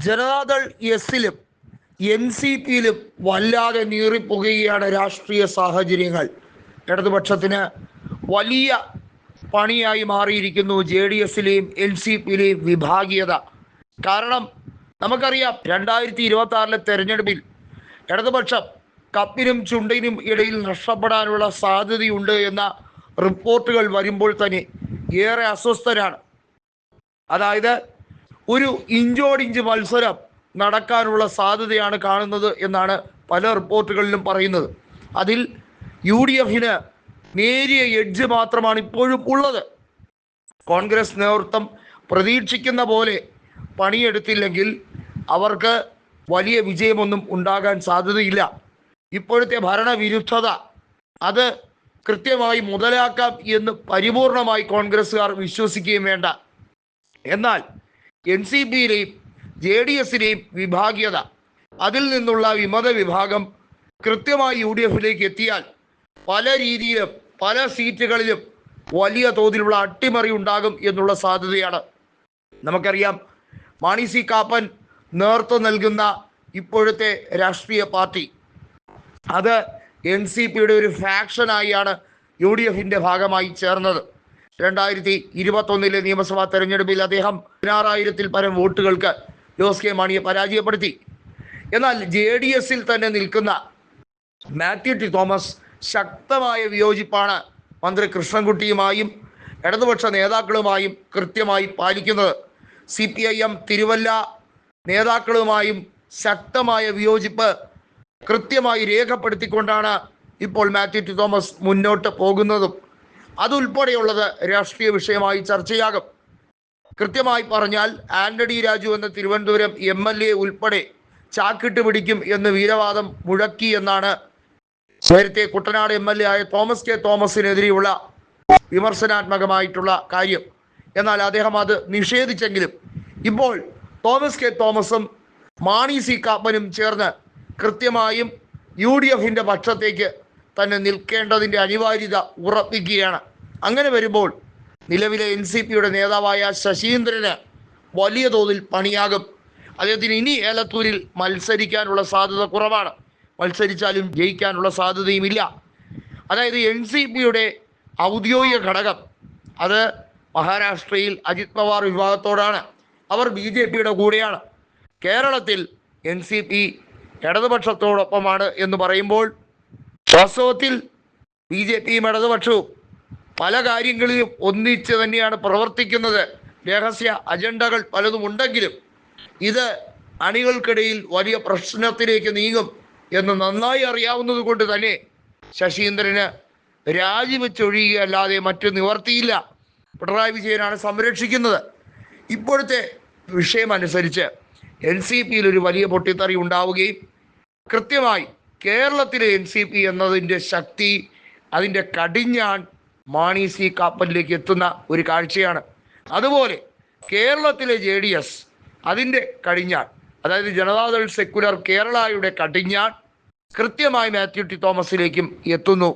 Janata Dal എസിലും N C പിയിലും വല്ലാതെ നീറിപ്പുകയാണ് രാഷ്ട്രീയ സാഹചര്യങ്ങൾ. ഇടതുപക്ഷത്തിന് വലിയ പണിയായി മാറിയിരിക്കുന്നു ജെ ഡി എസിലെയും എൻ സി പിയിലെയും വിഭാഗീയത. കാരണം നമുക്കറിയാം, 2026 തെരഞ്ഞെടുപ്പിൽ ഇടതുപക്ഷം കപ്പിനും ചുണ്ടിനും ഇടയിൽ നഷ്ടപ്പെടാനുള്ള സാധ്യതയുണ്ട് എന്ന റിപ്പോർട്ടുകൾ വരുമ്പോൾ തന്നെ ഏറെ അസ്വസ്ഥരാണ്. അതായത് ഒരു ഇഞ്ചോടിഞ്ച് മത്സരം നടക്കാനുള്ള സാധ്യതയാണ് കാണുന്നത് എന്നാണ് പല റിപ്പോർട്ടുകളിലും പറയുന്നത്. അതിൽ യു ഡി എഫിന് നേരിയ എഡ്ജ് മാത്രമാണ് ഇപ്പോഴും ഉള്ളത്. കോൺഗ്രസ് നേതൃത്വം പ്രതീക്ഷിക്കുന്ന പോലെ പണിയെടുത്തില്ലെങ്കിൽ അവർക്ക് വലിയ വിജയമൊന്നും ഉണ്ടാകാൻ സാധ്യതയില്ല. ഇപ്പോഴത്തെ ഭരണവിരുദ്ധത അത് കൃത്യമായി മുതലാക്കാം എന്ന് പരിപൂർണമായി കോൺഗ്രസ്സുകാർ വിശ്വസിക്കുകയും വേണ്ട. എന്നാൽ എൻ സി പിയിലെയും ജെ ഡി എസിലെയും വിഭാഗീയത, അതിൽ നിന്നുള്ള വിമത വിഭാഗം കൃത്യമായി യു ഡി എഫിലേക്ക് എത്തിയാൽ പല രീതിയിലും പല സീറ്റുകളിലും വലിയ തോതിലുള്ള അട്ടിമറി ഉണ്ടാകും എന്നുള്ള സാധ്യതയാണ്. നമുക്കറിയാം, മാണി സി കാപ്പൻ നേതൃത്വം നൽകുന്ന ഇപ്പോഴത്തെ രാഷ്ട്രീയ പാർട്ടി അത് എൻ സി പിയുടെ ഒരു ഫാക്ഷനായാണ് യു ഡി എഫിൻ്റെ ഭാഗമായി ചേർന്നത്. 2021 നിയമസഭാ തെരഞ്ഞെടുപ്പിൽ അദ്ദേഹം 16,000-ൽ പരം വോട്ടുകൾക്ക് ജോസ് കെ മാണിയെ പരാജയപ്പെടുത്തി. എന്നാൽ ജെ ഡി എസിൽ തന്നെ നിൽക്കുന്ന മാത്യു ടി തോമസ് ശക്തമായ വിയോജിപ്പാണ് മന്ത്രി കൃഷ്ണൻകുട്ടിയുമായും ഇടതുപക്ഷ നേതാക്കളുമായും കൃത്യമായി പാലിക്കുന്നത്. CPIM തിരുവല്ല നേതാക്കളുമായും ശക്തമായ വിയോജിപ്പ് കൃത്യമായി രേഖപ്പെടുത്തിക്കൊണ്ടാണ് ഇപ്പോൾ മാത്യു ടി തോമസ് മുന്നോട്ട് പോകുന്നതും. അതുൾപ്പെടെയുള്ളത് രാഷ്ട്രീയ വിഷയമായി ചർച്ചയാകും. കൃത്യമായി പറഞ്ഞാൽ ആന്റണി രാജു എന്ന തിരുവനന്തപുരം MLA ഉൾപ്പെടെ ചാക്കിട്ട് പിടിക്കും എന്ന് വീരവാദം മുഴക്കി എന്നാണ് നേരത്തെ കുട്ടനാട് MLA ആയ തോമസ് കെ തോമസിനെതിരെയുള്ള വിമർശനാത്മകമായിട്ടുള്ള കാര്യം. എന്നാൽ അദ്ദേഹം അത് നിഷേധിച്ചെങ്കിലും ഇപ്പോൾ തോമസ് കെ തോമസും മാണി സി കാപ്പനും ചേർന്ന് കൃത്യമായും യു ഡി എഫിൻ്റെ പക്ഷത്തേക്ക് തന്നെ നിൽക്കേണ്ടതിൻ്റെ അനിവാര്യത ഉറപ്പിക്കുകയാണ്. അങ്ങനെ വരുമ്പോൾ നിലവിലെ എൻ സി പിയുടെ നേതാവായ ശശീന്ദ്രന് വലിയ തോതിൽ പണിയാകും. അദ്ദേഹത്തിന് ഇനി ഏലത്തൂരിൽ മത്സരിക്കാനുള്ള സാധ്യത കുറവാണ്. മത്സരിച്ചാലും ജയിക്കാനുള്ള സാധ്യതയുമില്ല. അതായത് എൻ സി പിയുടെ ഔദ്യോഗിക ഘടകം അത് മഹാരാഷ്ട്രയിൽ അജിത് പവാർ വിഭാഗത്തോടാണ്. അവർ BJPയുടെ കൂടെയാണ്. കേരളത്തിൽ എൻ സി പി ഇടതുപക്ഷത്തോടൊപ്പമാണ് എന്ന് പറയുമ്പോൾ വാസ്തവത്തിൽ BJPയും ഇടതുപക്ഷവും പല കാര്യങ്ങളിലും ഒന്നിച്ച് തന്നെയാണ് പ്രവർത്തിക്കുന്നത്. രഹസ്യ അജണ്ടകൾ പലതും ഉണ്ടെങ്കിലും ഇത് അണികൾക്കിടയിൽ വലിയ പ്രശ്നത്തിലേക്ക് നീങ്ങും എന്ന് നന്നായി അറിയാവുന്നത് കൊണ്ട് തന്നെ ശശീന്ദ്രന് രാജിവെച്ചൊഴിയുകയല്ലാതെ മറ്റു നിവർത്തിയില്ല. പിണറായി വിജയനാണ് സംരക്ഷിക്കുന്നത്. ഇപ്പോഴത്തെ വിഷയമനുസരിച്ച് എൻ സി പിയിൽ ഒരു വലിയ പൊട്ടിത്തെറി ഉണ്ടാവുകയും കൃത്യമായി കേരളത്തിലെ എൻ സി പി എന്നതിൻ്റെ ശക്തി, അതിൻ്റെ കടിഞ്ഞാൺ മാണി സി കാപ്പനിലേക്ക് എത്തുന്ന ഒരു കാഴ്ചയാണ്. അതുപോലെ കേരളത്തിലെ ജെ ഡി എസ് അതിൻ്റെ കടിഞ്ഞാൺ, അതായത് ജനതാദൾ സെക്യുലർ കേരളയുടെ കടിഞ്ഞാൺ കൃത്യമായി മാത്യു ടി തോമസിലേക്കും എത്തുന്നു.